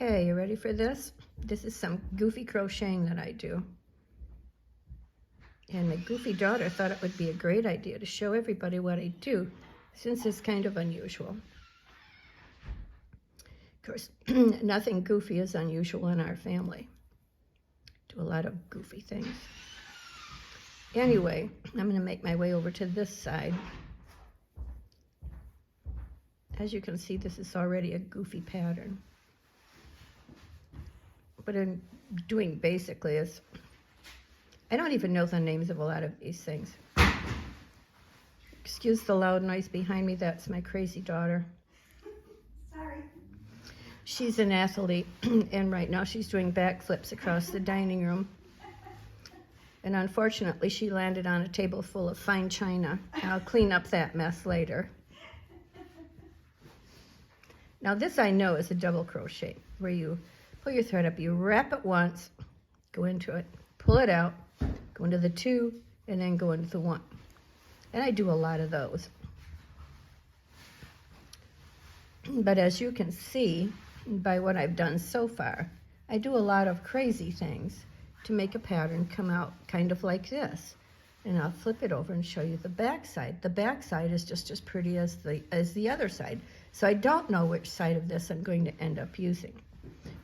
Okay, you ready for this? This is some goofy crocheting that I do. And my goofy daughter thought it would be a great idea to show everybody what I do, since it's kind of unusual. Of course, nothing goofy is unusual in our family. Do a lot of goofy things. Anyway, I'm going to make my way over to this side. As you can see, this is already a goofy pattern. What I'm doing basically is, I don't even know the names of a lot of these things. Excuse the loud noise behind me, that's my crazy daughter. Sorry. She's an athlete, and right now she's doing backflips across the dining room. And unfortunately, she landed on a table full of fine china. I'll clean up that mess later. Now this I know is a double crochet, where you pull your thread up, you wrap it once, go into it, pull it out, go into the 2, and then go into the 1. And I do a lot of those. But as you can see by what I've done so far, I do a lot of crazy things to make a pattern come out kind of like this. And I'll flip it over and show you the back side. The back side is just as pretty as the other side. So I don't know which side of this I'm going to end up using,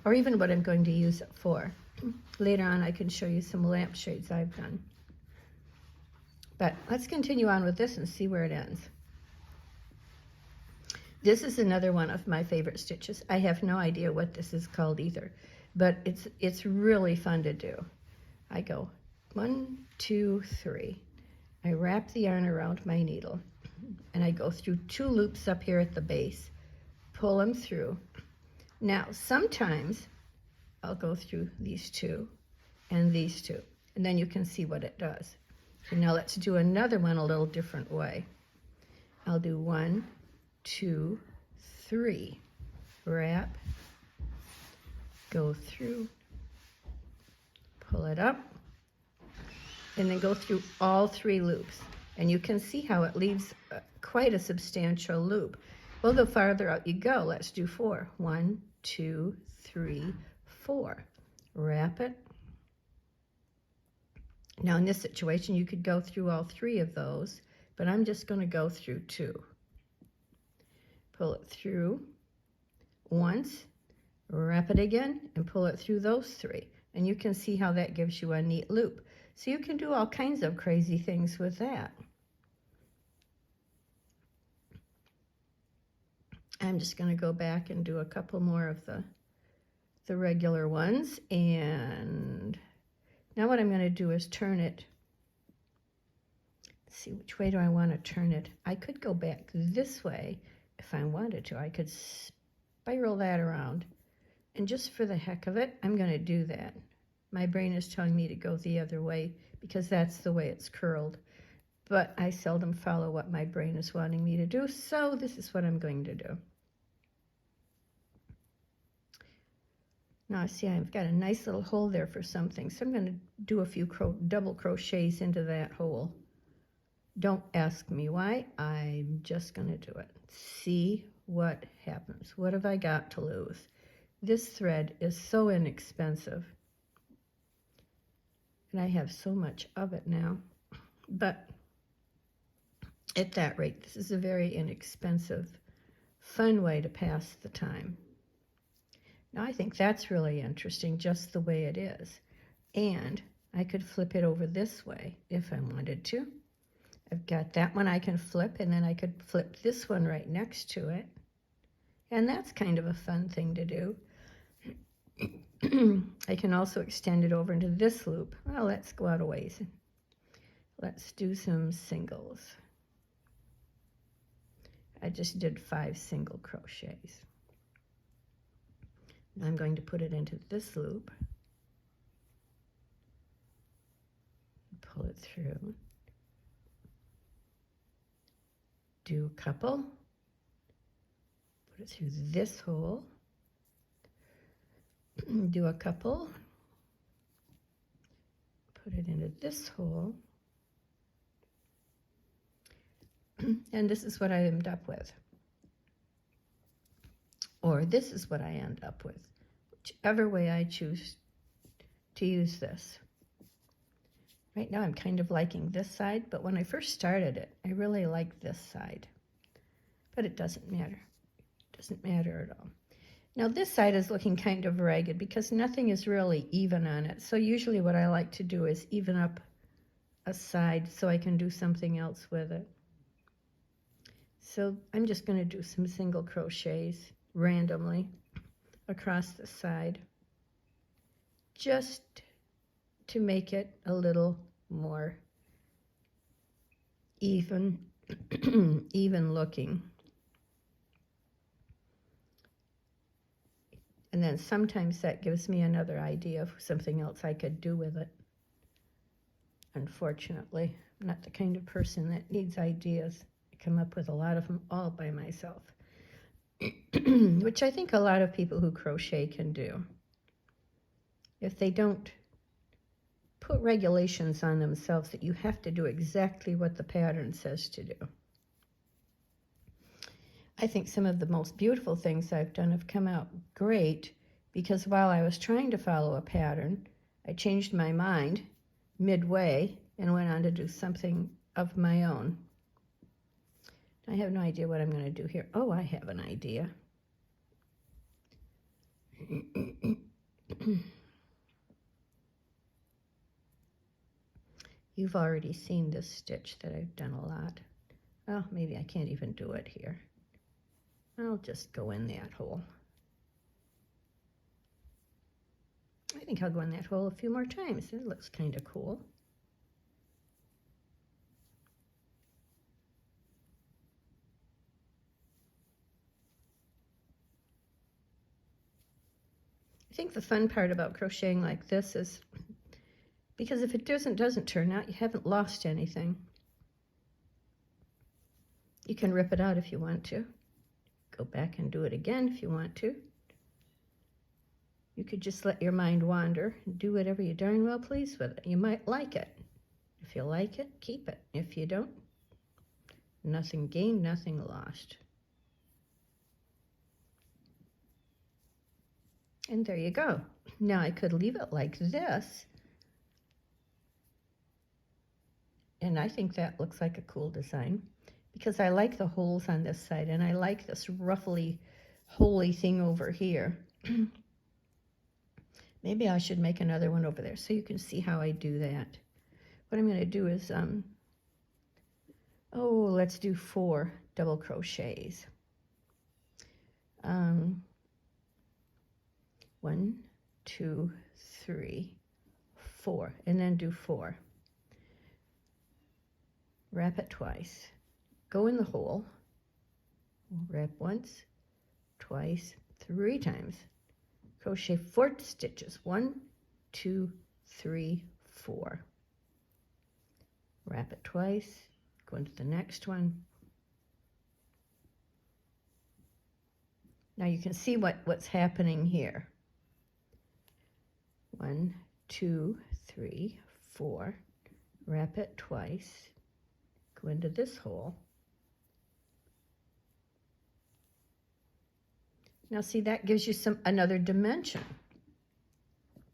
or even what I'm going to use it for. Later on I can show you some lampshades I've done. But let's continue on with this and see where it ends. This is another one of my favorite stitches. I have no idea what this is called either, but it's really fun to do. I go 1, 2, 3. I wrap the yarn around my needle, and I go through 2 loops up here at the base, pull them through. Now, sometimes I'll go through these 2 and these 2, and then you can see what it does. So now let's do another one a little different way. I'll do 1, 2, 3, wrap, go through, pull it up, and then go through all 3 loops. And you can see how it leaves quite a substantial loop. Well, the farther out you go, let's do 4. 1, 2, 3, 4. Wrap it. Now in this situation, you could go through all 3 of those, but I'm just going to go through 2. Pull it through once, wrap it again, and pull it through those 3. And you can see how that gives you a neat loop. So you can do all kinds of crazy things with that. I'm just going to go back and do a couple more of the regular ones. And now what I'm going to do is turn it. Let's see, which way do I want to turn it? I could go back this way if I wanted to. I could spiral that around. And just for the heck of it, I'm going to do that. My brain is telling me to go the other way because that's the way it's curled. But I seldom follow what my brain is wanting me to do, so this is what I'm going to do. Now, see, I've got a nice little hole there for something, so I'm going to do a few double crochets into that hole. Don't ask me why, I'm just going to do it. See what happens. What have I got to lose? This thread is so inexpensive, and I have so much of it now, but at that rate, this is a very inexpensive, fun way to pass the time. Now, I think that's really interesting, just the way it is. And I could flip it over this way if I wanted to. I've got that one I can flip, and then I could flip this one right next to it. And that's kind of a fun thing to do. I can also extend it over into this loop. Well, let's go out a ways. Let's do some singles. I just did 5 single crochets. Now I'm going to put it into this loop, pull it through, do a couple, put it through this hole, do a couple, put it into this hole, and this is what I end up with. Or this is what I end up with. whichever way I choose to use this. Right now I'm kind of liking this side, but when I first started it, I really liked this side. But it doesn't matter. It doesn't matter at all. Now this side is looking kind of ragged because nothing is really even on it. So usually what I like to do is even up a side so I can do something else with it. So I'm just going to do some single crochets randomly across the side, just to make it a little more even, even looking. And then sometimes that gives me another idea of something else I could do with it. Unfortunately, I'm not the kind of person that needs ideas. I come up with a lot of them all by myself, which I think a lot of people who crochet can do. If they don't put regulations on themselves that you have to do exactly what the pattern says to do. I think some of the most beautiful things I've done have come out great because while I was trying to follow a pattern, I changed my mind midway and went on to do something of my own. I have no idea what I'm going to do here. Oh, I have an idea. You've already seen this stitch that I've done a lot. Well, maybe I can't even do it here. I'll just go in that hole. I think I'll go in that hole a few more times. It looks kind of cool. I think the fun part about crocheting like this is because if it doesn't turn out, you haven't lost anything. You can rip it out if you want to. Go back and do it again if you want to. You could just let your mind wander and do whatever you darn well please with it. You might like it. If you like it, keep it. If you don't, nothing gained, nothing lost. And there you go. Now I could leave it like this. And I think that looks like a cool design because I like the holes on this side and I like this ruffly, holy thing over here. Maybe I should make another one over there so you can see how I do that. What I'm going to do is, let's do 4 double crochets. 1, 2, 3, 4, and then do 4. Wrap it twice. Go in the hole. Wrap once, twice, 3 times. Crochet 4 stitches. 1, 2, 3, 4. Wrap it twice. Go into the next one. Now you can see what's happening here. 1, 2, 3, 4. Wrap it twice. Go into this hole. Now see, that gives you another dimension.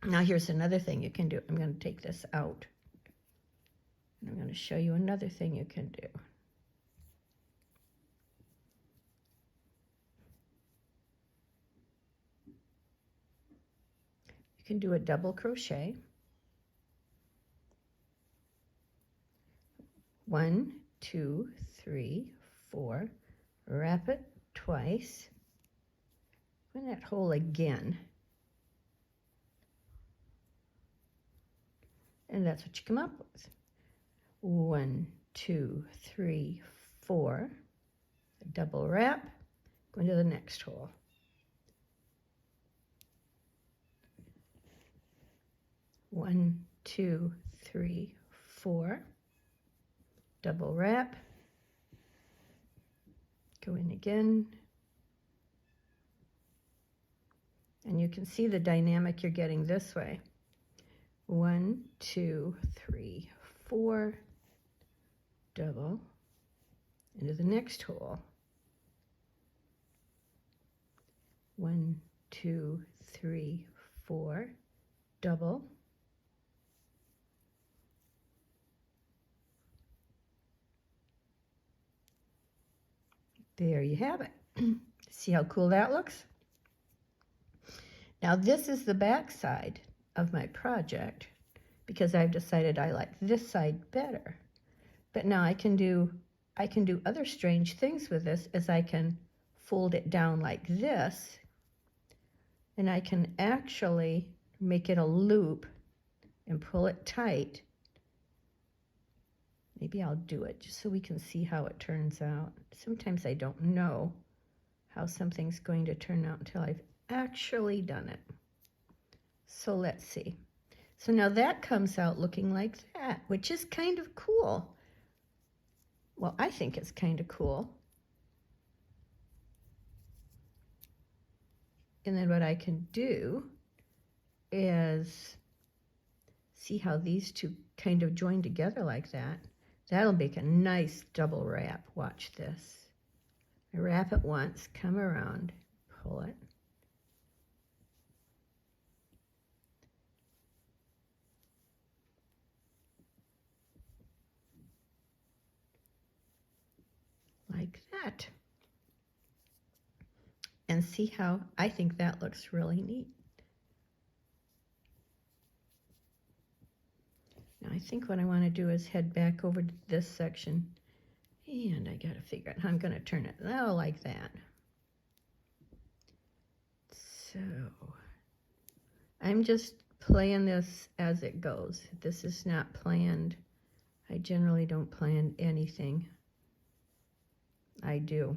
Now here's another thing you can do. I'm going to take this out. And I'm going to show you another thing you can do. You can do a double crochet. 1, 2, 3, 4. Wrap it twice. Go in that hole again. And that's what you come up with. 1, 2, 3, 4. Double wrap. Go into the next hole. 1, 2, 3, 4. Double wrap. Go in again. And you can see the dynamic you're getting this way. 1, 2, 3, 4. Double into the next hole. 1, 2, 3, 4, double, there you have it. See how cool that looks? Now this is the back side of my project because I've decided I like this side better. But now I can do other strange things with this, as I can fold it down like this, and I can actually make it a loop and pull it tight. Maybe I'll do it just so we can see how it turns out. Sometimes I don't know how something's going to turn out until I've actually done it. So let's see. So now that comes out looking like that, which is kind of cool. Well, I think it's kind of cool. And then what I can do is see how these two kind of join together like that. That'll make a nice double wrap. Watch this. I wrap it once, come around, pull it. Like that. And see how I think that looks really neat. Now I think what I want to do is head back over to this section, and I got to figure out how I'm going to turn it. Oh, like that. So I'm just playing this as it goes. This is not planned. I generally don't plan anything. I do,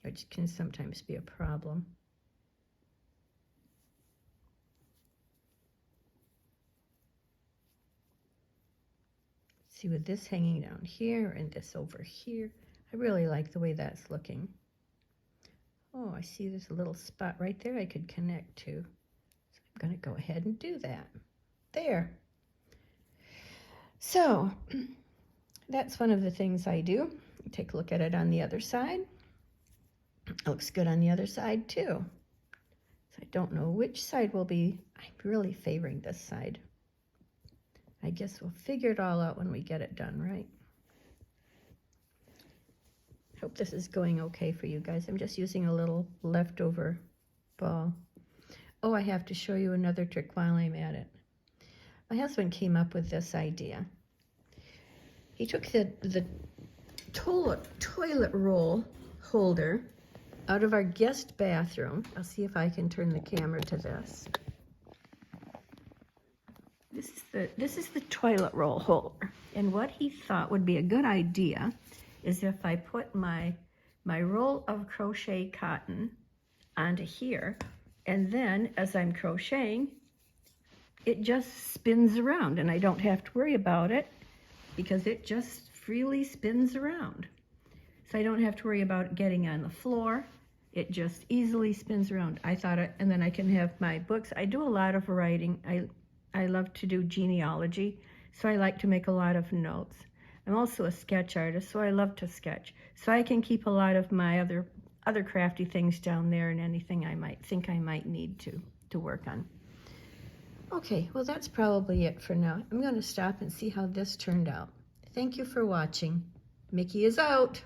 which can sometimes be a problem. See, with this hanging down here and this over here, I really like the way that's looking. Oh, I see there's a little spot right there I could connect to. So I'm going to go ahead and do that. There. So that's one of the things I do. Take a look at it on the other side. It looks good on the other side too. So I don't know which side will be. I'm really favoring this side. I guess we'll figure it all out when we get it done, right? Hope this is going okay for you guys. I'm just using a little leftover ball. Oh, I have to show you another trick while I'm at it. My husband came up with this idea. He took the toilet roll holder out of our guest bathroom. I'll see if I can turn the camera to this. This is the toilet roll holder. And what he thought would be a good idea is if I put my roll of crochet cotton onto here, and then as I'm crocheting, it just spins around, and I don't have to worry about it because it just freely spins around. So I don't have to worry about it getting on the floor. It just easily spins around. I thought it, and then I can have my books. I do a lot of writing. I love to do genealogy, so I like to make a lot of notes. I'm also a sketch artist, so I love to sketch. So I can keep a lot of my other crafty things down there, and anything I might think I might need to work on. Okay, well that's probably it for now. I'm going to stop and see how this turned out. Thank you for watching. Mickey is out.